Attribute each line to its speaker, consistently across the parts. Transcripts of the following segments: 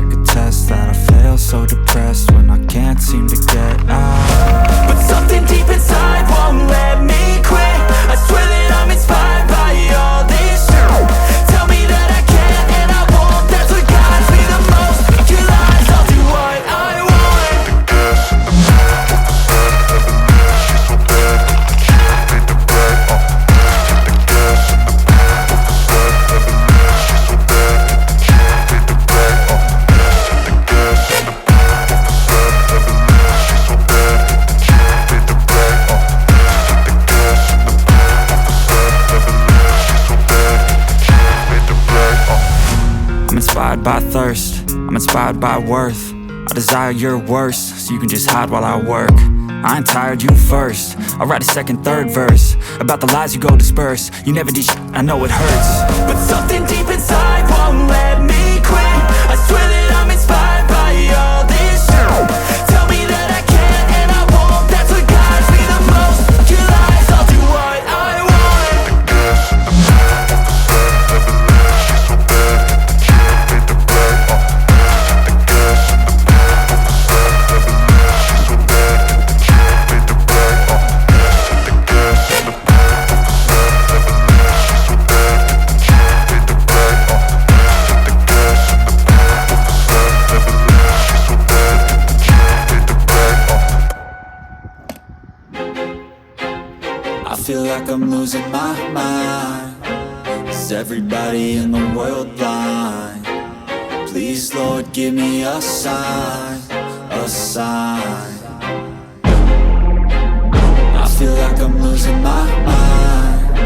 Speaker 1: take a test that I fail, so depressed when I can't seem to get out.
Speaker 2: But something deep inside won't let me quit. I swear that I'm inspired by all this shit. Tell me that I can and I won't. That's what guides me the most. Your lies, I'll do what I want.
Speaker 1: I'm inspired by thirst, I'm inspired by worth. I desire your worst, so you can just hide while I work. I ain't tired, you first. I'll write a second, third verse about the lies you go disperse. You never did shit, I know it hurts.
Speaker 2: But something deep inside won't let me quit. I swear that I'm inspired by all this shit. Tell me that I can and I won't. That's what guides me the most. Your lies, I'll do what I want.
Speaker 1: I feel like I'm losing my mind. Is everybody in the world blind? Please, Lord, give me a sign, a sign. I feel like I'm losing my mind.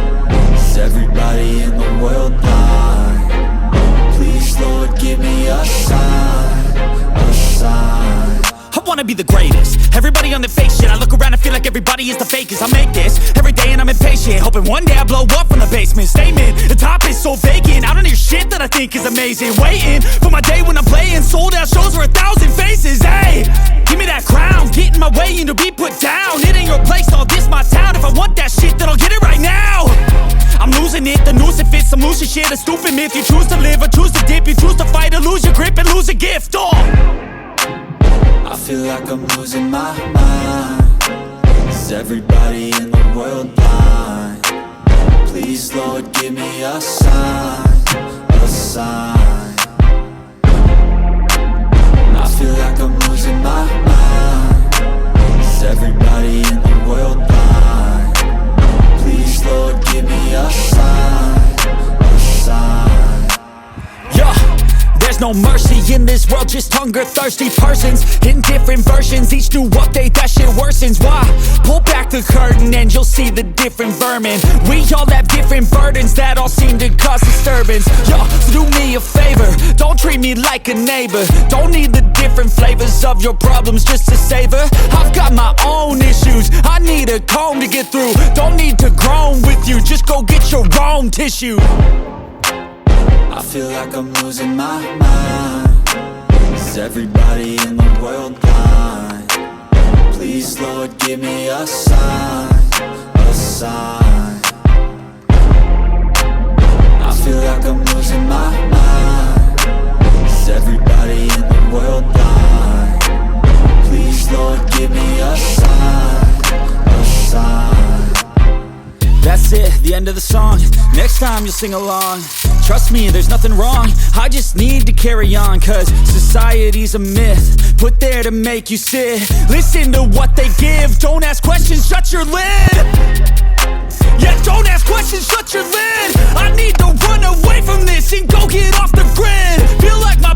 Speaker 1: Is everybody in the world blind? Please, Lord, give me a sign, a sign.
Speaker 3: I wanna be the greatest. Everybody on the fake shit. I look around and feel like everybody is the fakest. I make this every day and I'm impatient, hoping one day I blow up from the basement. Statement, the top is so vacant. I don't hear shit that I think is amazing. Waiting for my day when I'm playing sold out shows for 1,000 faces. Hey, give me that crown, get in my way and to be put down. It ain't your place, all this my town. If I want that shit, then I'll get it right now. I'm losing it, the noose it fits, some losing shit. A stupid myth, you choose to live or choose to dip. You choose to fight or lose your grip and lose a gift.
Speaker 1: I feel like I'm losing my mind. Is everybody in the world blind? Please, Lord, give me a sign, a sign. I feel like I'm losing my mind. Is everybody in the world blind? Please, Lord, give me a sign, a sign.
Speaker 3: Yeah, there's no mercy in this world, just hunger-thirsty persons in different versions. Each new update, that shit worsens. Why? Pull back the curtain and you'll see the different vermin. We all have different burdens that all seem to cause disturbance. Yo, so do me a favor, don't treat me like a neighbor. Don't need the different flavors of your problems just to savor. I've got my own issues, I need a comb to get through. Don't need to groan with you, just go get your own tissue.
Speaker 1: I feel like I'm losing my mind. Is everybody in the world blind? Please, Lord, give me a sign, a sign. I feel like I'm losing my mind. Is everybody in the world blind? Please, Lord, give me a sign, a sign.
Speaker 3: That's it, the end of the song. Next time you'll sing along. Trust me, there's nothing wrong. I just need to carry on, cause society's a myth put there to make you sit. Listen to what they give. Don't ask questions, shut your lid. Yeah, don't ask questions, shut your lid. I need to run away from this and go get off the grid. Feel like my